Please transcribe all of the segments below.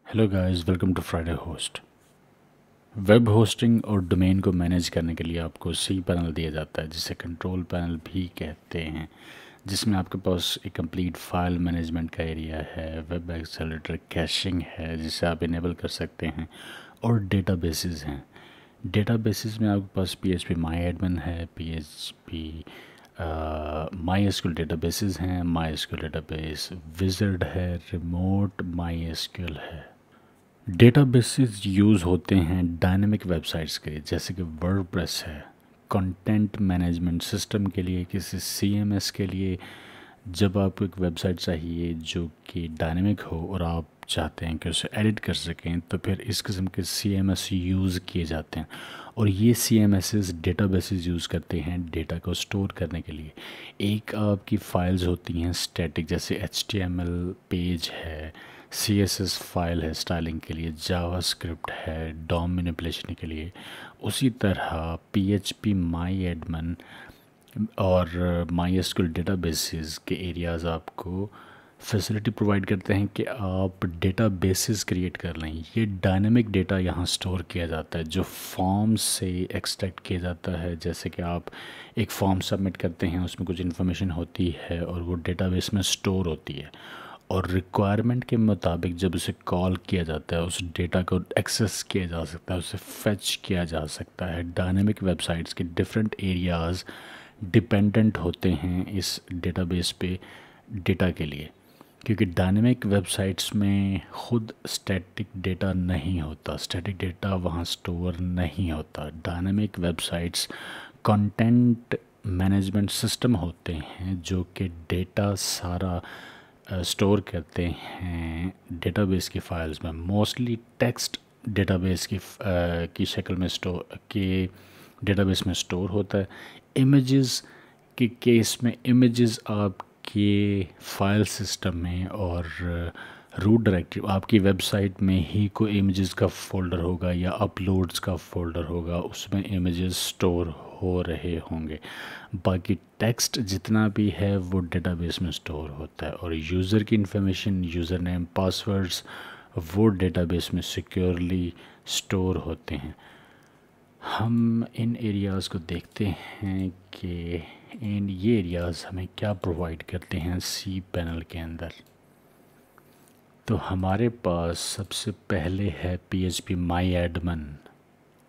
Hello guys, welcome to Friday host. Web hosting और domain को manage करने के लिए आपको सी पैनल दिया जाता है, जिसे कंट्रोल पैनल भी कहते हैं, जिसमें आपके पास एक कंप्लीट फाइल मैनेजमेंट का एरिया है, वेब एक्सेलरेटर कैशिंग है जिसे आप इनेबल कर सकते हैं, और डेटाबेसेस हैं। डेटाबेसेस में आपके पास PHP माई एडमिन है, PHP माई एसक्यूएल डेटाबेसेस हैं, माई एसक्यूएल डेटाबेस विज़ार्ड है, रिमोट माई एसक्यूएल है। डेटाबेसेस यूज़ होते हैं डायनेमिक वेबसाइट्स के लिए, जैसे कि वर्डप्रेस है, कंटेंट मैनेजमेंट सिस्टम के लिए, किसी CMS के लिए। जब आपको एक वेबसाइट चाहिए जो कि डायनेमिक हो और आप चाहते हैं कि उसे एडिट कर सकें, तो फिर इस किस्म के CMS यूज़ किए जाते हैं। और ये CMSs डेटाबेसेस यूज़ करते हैं डेटा को स्टोर करने के लिए। एक आपकी फाइल्स होती हैं स्टैटिक, जैसे HTML पेज है, CSS फाइल है स्टाइलिंग के लिए, जावास्क्रिप्ट है डॉम मैनिपुलेशन के लिए। उसी तरह PHP माई एडमिन और माई एसक्यूएल डेटाबेसेस के एरियाज़ आपको फैसिलिटी प्रोवाइड करते हैं कि आप डेटाबेसेस क्रिएट कर लें। ये डायनेमिक डेटा यहाँ स्टोर किया जाता है जो फॉर्म से एक्सट्रैक्ट किया जाता है। जैसे कि आप एक फॉर्म सबमिट करते हैं, उसमें कुछ इन्फॉर्मेशन होती है और वो डेटाबेस में स्टोर होती है, और रिक्वायरमेंट के मुताबिक जब उसे कॉल किया जाता है, उस डेटा को एक्सेस किया जा सकता है, उसे फेच किया जा सकता है। डायनेमिक वेबसाइट्स के डिफरेंट एरियाज़ डिपेंडेंट होते हैं इस डेटाबेस पे डेटा के लिए, क्योंकि डायनेमिक वेबसाइट्स में खुद स्टैटिक डेटा नहीं होता, स्टैटिक डेटा वहाँ स्टोर नहीं होता। Dynamic websites content management system होते हैं जो कि डेटा सारा स्टोर करते हैं डेटाबेस की फ़ाइल्स में। मोस्टली टेक्स्ट डेटाबेस की शक्ल में स्टोर के डेटाबेस में स्टोर होता है। इमेजेस के केस में इमेजेस आपके फाइल सिस्टम में और रूट डायरेक्टरी आपकी वेबसाइट में ही कोई इमेजेस का फ़ोल्डर होगा या अपलोड्स का फ़ोल्डर होगा, उसमें इमेजेस स्टोर हो रहे होंगे। बाकी टेक्स्ट जितना भी है वो डेटाबेस में स्टोर होता है, और यूज़र की इंफॉर्मेशन, यूज़र नेम, पासवर्ड्स, वो डेटाबेस में सिक्योरली स्टोर होते हैं। हम इन एरियाज़ को देखते हैं कि ये एरियाज़ हमें क्या प्रोवाइड करते हैं सी पैनल के अंदर। तो हमारे पास सबसे पहले है PHP माई एडमिन।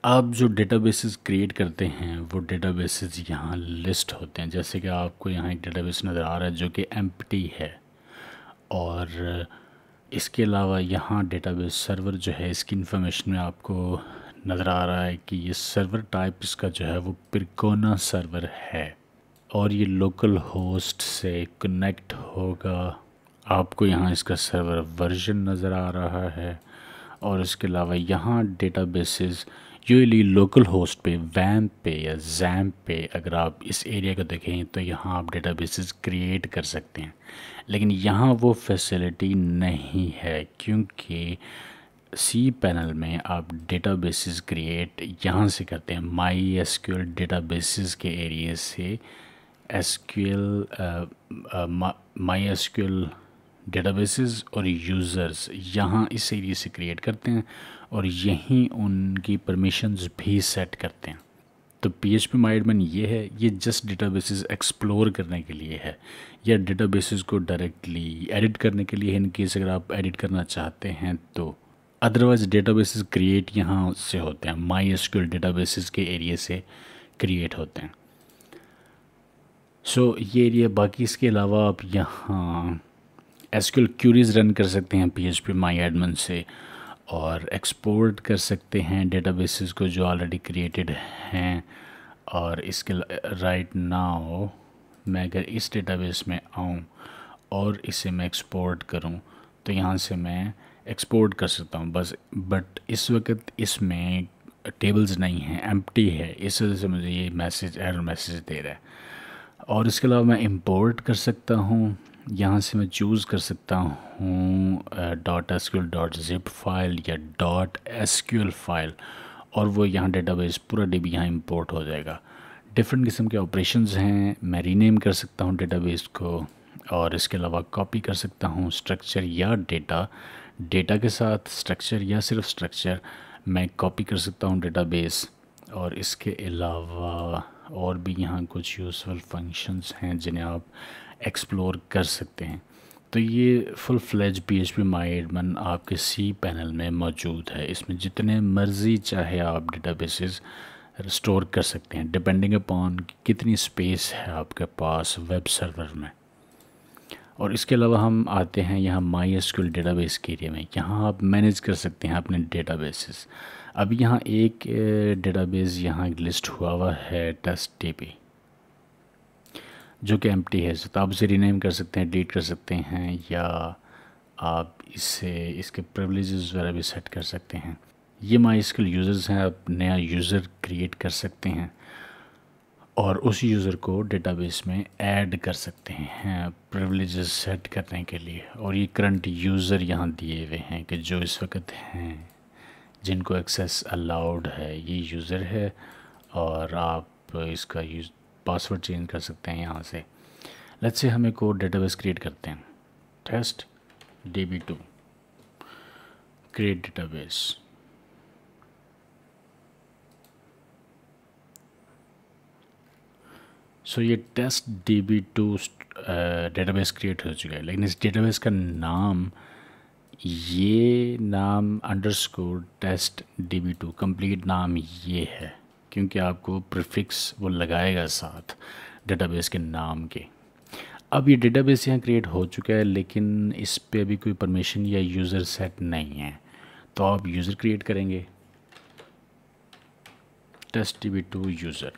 आप जो डेटाबेसेस क्रिएट करते हैं वो डेटाबेसेस यहाँ लिस्ट होते हैं। जैसे कि आपको यहाँ एक डेटाबेस नज़र आ रहा है जो कि एम्प्टी है, और इसके अलावा यहाँ डेटाबेस सर्वर जो है, इसकी इन्फॉर्मेशन में आपको नज़र आ रहा है कि ये सर्वर टाइप इसका जो है वो पिरकोना सर्वर है, और ये लोकल होस्ट से कनेक्ट होगा। आपको यहाँ इसका सर्वर वर्जन नज़र आ रहा है, और इसके अलावा यहाँ डेटाबेसेस यूजुअली लोकल होस्ट पे, वैम पे या जैम पे, अगर आप इस एरिया को देखें तो यहाँ आप डेटाबेसेस क्रिएट कर सकते हैं। लेकिन यहाँ वो फैसिलिटी नहीं है, क्योंकि सी पैनल में आप डेटाबेसेस क्रिएट यहाँ से करते हैं माई एसक्यूएल डेटाबेसेस के एरिया से। एसक्यूएल माई एसक्यूएल डेटाबेसेस और यूज़र्स यहाँ इस एरिया से क्रिएट करते हैं, और यहीं उनकी परमिशंस भी सेट करते हैं। तो PHP माई एडमिन ये है, ये जस्ट डेटाबेसेस एक्सप्लोर करने के लिए है, या डेटाबेसेस को डायरेक्टली एडिट करने के लिए, इन केस अगर आप एडिट करना चाहते हैं तो। अदरवाइज़ डेटाबेसेस क्रिएट यहाँ से होते हैं, माई एसक्यूएल डेटाबेसेस के एरिया से क्रिएट होते हैं। सो ये एरिया। बाकी इसके अलावा आप यहाँ एसक्यूएल क्यूरीज रन कर सकते हैं PHP माई एडमिन से, और एक्सपोर्ट कर सकते हैं डेटाबेसेस को जो ऑलरेडी क्रिएटेड हैं। और इसके राइट नाउ मैं अगर इस डेटाबेस में आऊँ और इसे मैं एक्सपोर्ट करूँ तो यहाँ से मैं एक्सपोर्ट कर सकता हूँ बस। बट इस वक्त इसमें टेबल्स नहीं हैं, एम्प्टी है, इस वजह से मुझे ये मैसेज एरर मैसेज दे रहा है। और इसके अलावा मैं इंपोर्ट कर सकता हूँ, यहाँ से मैं चूज़ कर सकता हूँ .sql.zip फाइल या .sql फाइल, और वो यहाँ डेटाबेस पूरा DB यहाँ इंपोर्ट हो जाएगा। डिफरेंट किस्म के ऑपरेशंस हैं। मैं रीनेम कर सकता हूँ डेटाबेस को, और इसके अलावा कॉपी कर सकता हूँ स्ट्रक्चर या डेटा डेटा के साथ स्ट्रक्चर या सिर्फ स्ट्रक्चर मैं कॉपी कर सकता हूँ डेटाबेस। और इसके अलावा और भी यहाँ कुछ यूज़फुल फंक्शंस हैं जिन्हें आप एक्सप्लोर कर सकते हैं। तो ये फुल फ्लेज PHP MyAdmin आपके सी पैनल में मौजूद है। इसमें जितने मर्ज़ी चाहे आप डेटाबेसेस स्टोर कर सकते हैं, डिपेंडिंग अपॉन कितनी स्पेस है आपके पास वेब सर्वर में। और इसके अलावा हम आते हैं यहाँ MySQL डेटाबेस के एरिया में। यहाँ आप मैनेज कर सकते हैं अपने डेटाबेसेस। अभी यहाँ एक डेटाबेस यहाँ लिस्ट हुआ है TestDB, जो कि एम्प्टी है। तो आप इसे रीनेम कर सकते हैं, डिलीट कर सकते हैं, या आप इसके प्रिविलेजेस वगैरह भी सेट कर सकते हैं। ये MySQL यूज़र्स हैं, आप नया यूज़र क्रिएट कर सकते हैं और उस यूज़र को डेटाबेस में ऐड कर सकते हैं प्रिविलेजेस सेट करने के लिए। और ये करंट यूज़र यहाँ दिए हुए हैं कि जो इस वक्त हैं, जिनको एक्सेस अलाउड है, ये यूज़र है। और आप इसका पासवर्ड चेंज कर सकते हैं यहाँ से। लेट्स से हम एक और डेटाबेस क्रिएट करते हैं, TestDB2 क्रिएट डेटाबेस। सो ये TestDB2 डेटाबेस क्रिएट हो चुका है, लेकिन इस डेटाबेस का नाम, ये नाम अंडरस्कोर TestDB2 कंप्लीट नाम ये है, क्योंकि आपको प्रीफिक्स वो लगाएगा साथ डेटाबेस के नाम के। अब ये डेटाबेस यहाँ क्रिएट हो चुका है, लेकिन इस पे अभी कोई परमिशन या यूज़र सेट नहीं है। तो आप यूज़र क्रिएट करेंगे, TestDB2 यूज़र।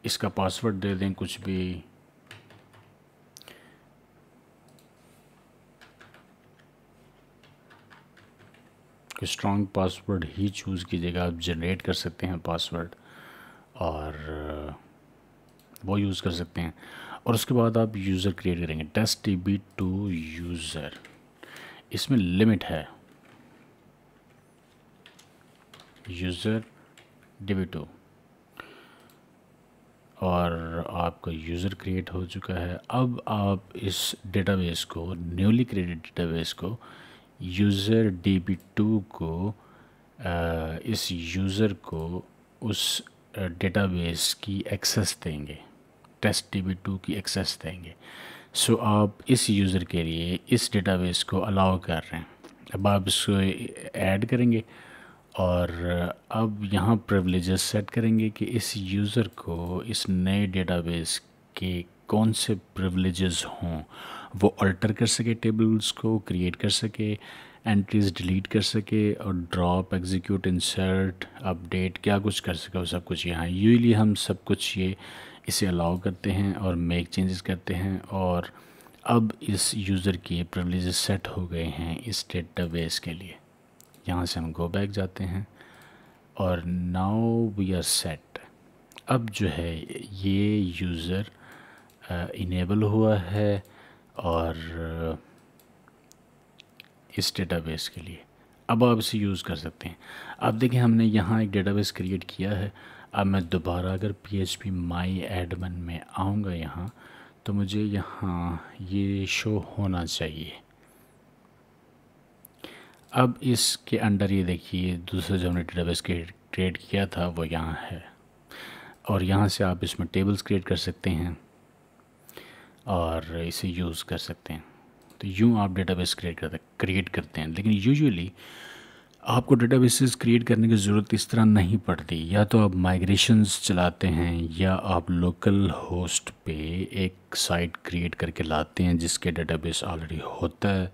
इसका पासवर्ड दे दें कुछ भी, कोई स्ट्रॉन्ग पासवर्ड ही चूज़ कीजिएगा। आप जनरेट कर सकते हैं पासवर्ड और वो यूज़ कर सकते हैं। और उसके बाद आप यूज़र क्रिएट करेंगे, TestDB2 यूज़र। इसमें लिमिट है यूज़र DB2, और आपका यूज़र क्रिएट हो चुका है। अब आप इस डेटाबेस को, न्यूली क्रिएटेड डेटाबेस को, यूज़र DB2 को, इस यूज़र को उस डेटाबेस की एक्सेस देंगे, TestDB2 की एक्सेस देंगे। सो आप इस यूज़र के लिए इस डेटाबेस को अलाउ कर रहे हैं। अब आप इसको ऐड करेंगे और अब यहाँ प्रिविलेजेस सेट करेंगे कि इस यूज़र को इस नए डेटाबेस के कौन से प्रिविलेजेस हों, वो अल्टर कर सके, टेबल्स को क्रिएट कर सके, एंट्रीज डिलीट कर सके, और ड्रॉप, एग्जीक्यूट, इंसर्ट, अपडेट, क्या कुछ कर सके वो सब कुछ यहाँ। यूजली हम सब कुछ ये इसे अलाउ करते हैं और मेक चेंजेस करते हैं। और अब इस यूज़र के प्रिविलेजेस सेट हो गए हैं इस डेटाबेस के लिए। यहाँ से हम गो बैक जाते हैं और नाउ वी आर सेट। अब जो है ये यूज़र इनेबल हुआ है और इस डेटाबेस के लिए। अब आप इसे यूज़ कर सकते हैं। अब देखें, हमने यहाँ एक डेटाबेस क्रिएट किया है। अब मैं दोबारा अगर PHP MyAdmin में आऊँगा यहाँ, तो मुझे यहाँ ये शो होना चाहिए। अब इसके अंडर ये देखिए, दूसरा जो हमने डेटाबेस क्रिएट किया था वो यहाँ है। और यहाँ से आप इसमें टेबल्स क्रिएट कर सकते हैं और इसे यूज़ कर सकते हैं। तो यूँ आप डेटाबेस क्रिएट करते हैं। लेकिन यूजुअली आपको डेटाबेसेस क्रिएट करने की ज़रूरत इस तरह नहीं पड़ती। या तो आप माइग्रेशंस चलाते हैं, या आप लोकल होस्ट पे एक साइट क्रिएट करके लाते हैं जिसके डेटाबेस ऑलरेडी होता है।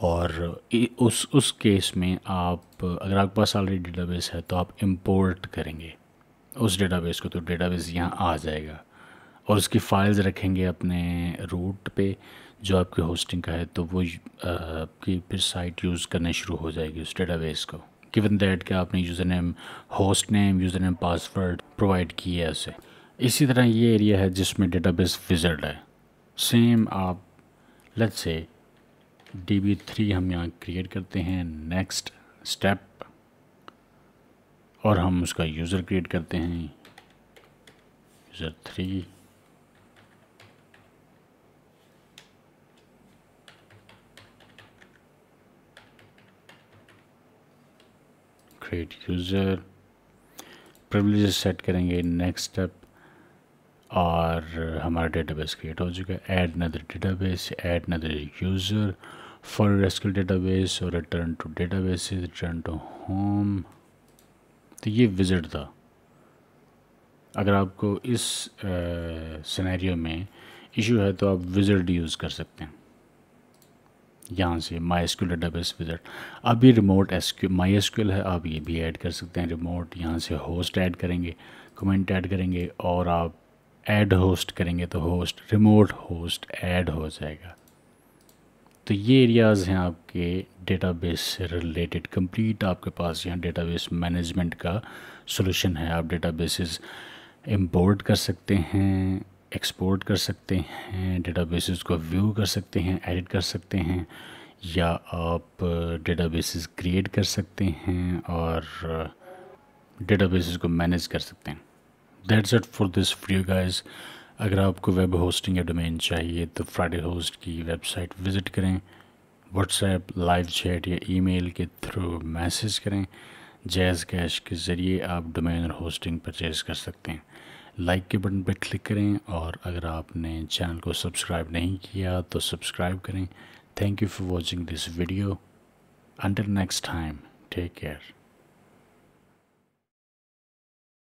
और उस केस में आप, अगर आपके पास ऑलरेडी डेटाबेस है, तो आप इंपोर्ट करेंगे उस डेटाबेस को, तो डेटाबेस यहाँ आ जाएगा और उसकी फाइल्स रखेंगे अपने रूट पे जो आपके होस्टिंग का है। तो वो आपकी फिर साइट यूज़ करने शुरू हो जाएगी उस डेटाबेस को, गिवन दैट कि आपने user name, host name, user name, password provide किया है उसे। इसी तरह ये एरिया है जिसमें डेटाबेस विज़ार्ड है। सेम आप लेट्स से DB3 हम यहाँ क्रिएट करते हैं, नेक्स्ट स्टेप, और हम उसका यूज़र क्रिएट करते हैं, user 3। Create user, privileges set करेंगे, नेक्स्ट स्टेप, और हमारा डेटाबेस क्रिएट हो चुका है। Add another database, add another user for SQL database और return to database, return to home. तो ये विजिट था। अगर आपको इस सिनेरियो में इशू है तो आप विजिट यूज़ कर सकते हैं। यहाँ से माई एसक्यूएल डेटाबेस विजिट। अब ये रिमोट माई एसक्यूएल है, आप ये भी ऐड कर सकते हैं रिमोट। यहाँ से होस्ट ऐड करेंगे, कमेंट ऐड करेंगे, और आप ऐड होस्ट करेंगे तो होस्ट, रिमोट होस्ट ऐड हो जाएगा। तो ये एरियाज़ हैं आपके डेटाबेस से रिलेटेड। कंप्लीट आपके पास यहाँ डेटाबेस मैनेजमेंट का सॉल्यूशन है। आप डेटाबेसेस इंपोर्ट कर सकते हैं, एक्सपोर्ट कर सकते हैं, डेटाबेसेस को व्यू कर सकते हैं, एडिट कर सकते हैं, या आप डेटाबेसेस क्रिएट कर सकते हैं और डेटाबेसेस को मैनेज कर सकते हैं। That's it for this video guys. अगर आपको वेब होस्टिंग या डोमेन चाहिए तो फ्राइडे होस्ट की वेबसाइट विज़िट करें, व्हाट्सएप, लाइव चैट या ईमेल के थ्रू मैसेज करें। जैज़ कैश के ज़रिए आप डोमेन और होस्टिंग परचेज़ कर सकते हैं। लाइक के बटन पर क्लिक करें, और अगर आपने चैनल को सब्सक्राइब नहीं किया तो सब्सक्राइब करें। Thank you for watching this video. Until next time, take care.